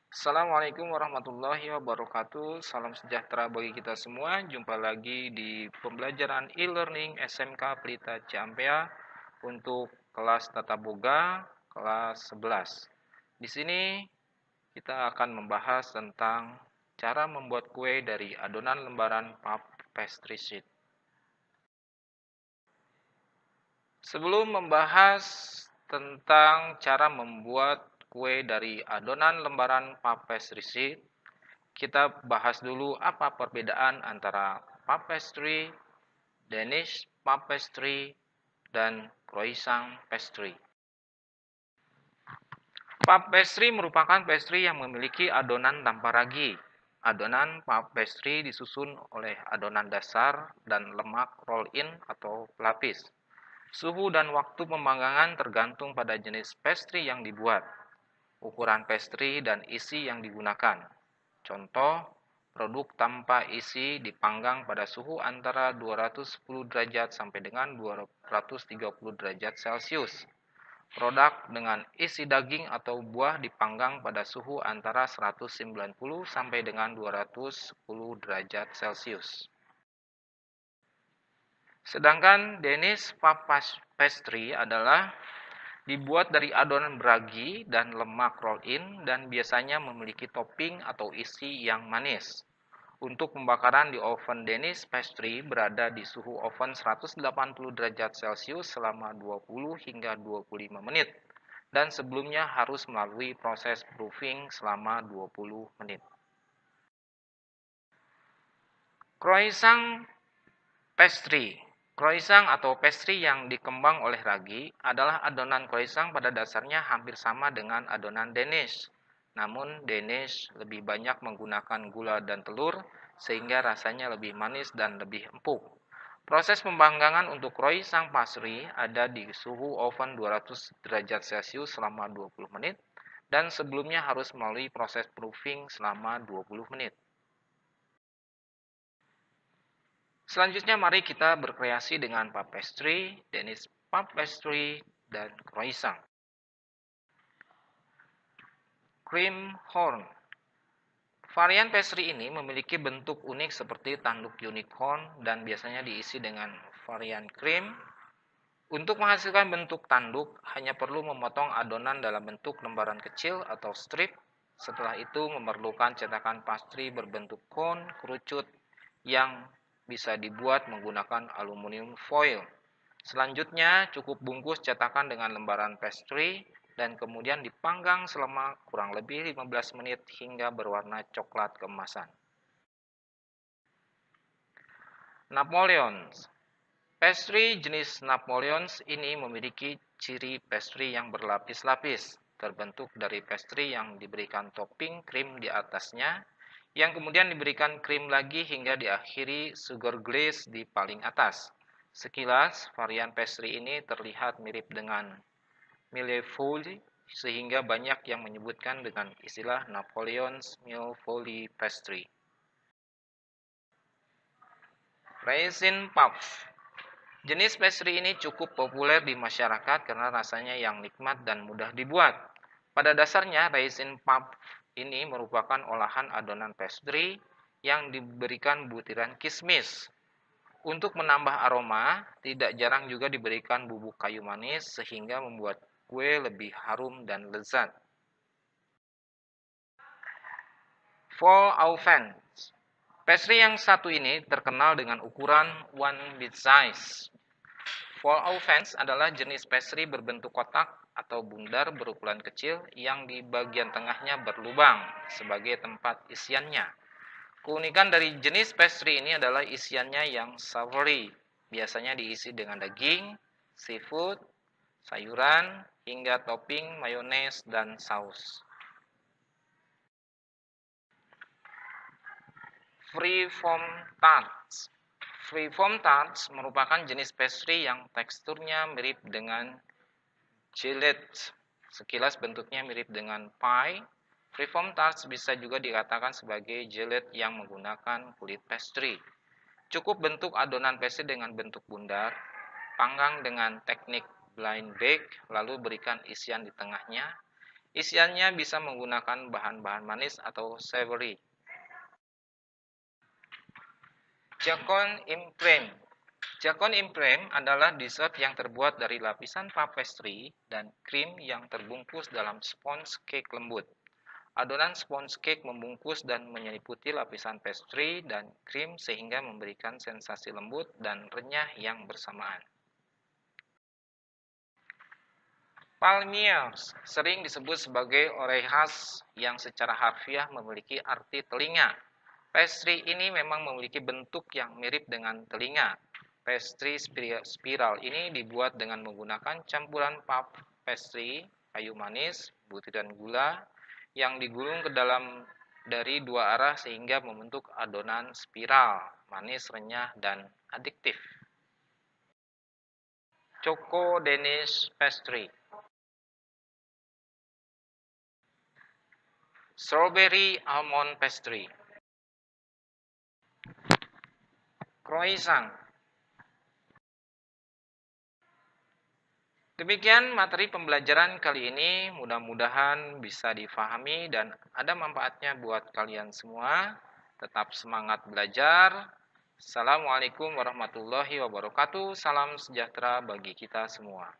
Assalamualaikum warahmatullahi wabarakatuh. Salam sejahtera bagi kita semua. Jumpa lagi di pembelajaran e-learning SMK Pelita Ciampea untuk kelas Tata Boga kelas 11. Di sini kita akan membahas tentang cara membuat kue dari adonan lembaran puff pastry sheet. Sebelum membahas tentang cara membuat kue dari adonan lembaran puff pastry sheet, kita bahas dulu apa perbedaan antara puff pastry, Danish puff pastry, dan croissant pastry. Puff pastry merupakan pastry yang memiliki adonan tanpa ragi. Adonan puff pastry disusun oleh adonan dasar dan lemak roll-in atau pelapis. Suhu dan waktu pemanggangan tergantung pada jenis pastry yang dibuat, ukuran pastry dan isi yang digunakan. Contoh, produk tanpa isi dipanggang pada suhu antara 210 derajat sampai dengan 230 derajat Celcius. Produk dengan isi daging atau buah dipanggang pada suhu antara 190 sampai dengan 210 derajat Celcius. Sedangkan Danish puff pastry adalah dibuat dari adonan beragi dan lemak roll-in dan biasanya memiliki topping atau isi yang manis. Untuk pembakaran di oven Danish pastry berada di suhu oven 180 derajat Celcius selama 20 hingga 25 menit dan sebelumnya harus melalui proses proofing selama 20 menit. Croissant pastry. Croissant atau pastry yang dikembang oleh ragi adalah adonan croissant pada dasarnya hampir sama dengan adonan Danish. Namun Danish lebih banyak menggunakan gula dan telur sehingga rasanya lebih manis dan lebih empuk. Proses pembanggangan untuk croissant pastry ada di suhu oven 200 derajat Celcius selama 20 menit dan sebelumnya harus melalui proses proofing selama 20 menit. Selanjutnya mari kita berkreasi dengan puff pastry, Danish puff pastry, dan croissant. Cream horn. Varian pastry ini memiliki bentuk unik seperti tanduk unicorn dan biasanya diisi dengan varian cream. Untuk menghasilkan bentuk tanduk, hanya perlu memotong adonan dalam bentuk lembaran kecil atau strip. Setelah itu memerlukan cetakan pastry berbentuk cone kerucut yang bisa dibuat menggunakan aluminium foil. Selanjutnya, cukup bungkus cetakan dengan lembaran pastry dan kemudian dipanggang selama kurang lebih 15 menit hingga berwarna coklat keemasan. Napoleons. Pastry jenis Napoleons ini memiliki ciri pastry yang berlapis-lapis, terbentuk dari pastry yang diberikan topping krim di atasnya, yang kemudian diberikan krim lagi hingga diakhiri sugar glaze di paling atas. Sekilas, varian pastry ini terlihat mirip dengan millefeuille, sehingga banyak yang menyebutkan dengan istilah Napoleon's millefeuille pastry. Raisin puff. Jenis pastry ini cukup populer di masyarakat karena rasanya yang nikmat dan mudah dibuat. Pada dasarnya, raisin puff ini merupakan olahan adonan pastry yang diberikan butiran kismis. Untuk menambah aroma, tidak jarang juga diberikan bubuk kayu manis sehingga membuat kue lebih harum dan lezat. Fall au vent. Pastry yang satu ini terkenal dengan ukuran one bit size. Fall au vent adalah jenis pastry berbentuk kotak atau bundar berukuran kecil yang di bagian tengahnya berlubang sebagai tempat isiannya. Keunikan dari jenis pastry ini adalah isiannya yang savory, biasanya diisi dengan daging, seafood, sayuran, hingga topping mayones dan saus. Freeform tarts. Freeform tarts merupakan jenis pastry yang teksturnya mirip dengan gelato. Sekilas bentuknya mirip dengan pie. Freeform tarts bisa juga dikatakan sebagai gelato yang menggunakan kulit pastry. Cukup bentuk adonan pastry dengan bentuk bundar, panggang dengan teknik blind bake, lalu berikan isian di tengahnya. Isiannya bisa menggunakan bahan-bahan manis atau savory. Jacon Impreme. Jacon Impreme adalah dessert yang terbuat dari lapisan puff pastry dan krim yang terbungkus dalam sponge cake lembut. Adonan sponge cake membungkus dan menyeliputi lapisan pastry dan krim sehingga memberikan sensasi lembut dan renyah yang bersamaan. Palmiers sering disebut sebagai orejas yang secara harfiah memiliki arti telinga. Pastry ini memang memiliki bentuk yang mirip dengan telinga. Pastry spiral ini dibuat dengan menggunakan campuran puff pastry, kayu manis, butiran gula yang digulung ke dalam dari dua arah sehingga membentuk adonan spiral, manis, renyah, dan adiktif. Choco Danish Pastry. Strawberry Almond Pastry. Croissant. Demikian materi pembelajaran kali ini, mudah-mudahan bisa difahami dan ada manfaatnya buat kalian semua. Tetap semangat belajar. Assalamualaikum warahmatullahi wabarakatuh. Salam sejahtera bagi kita semua.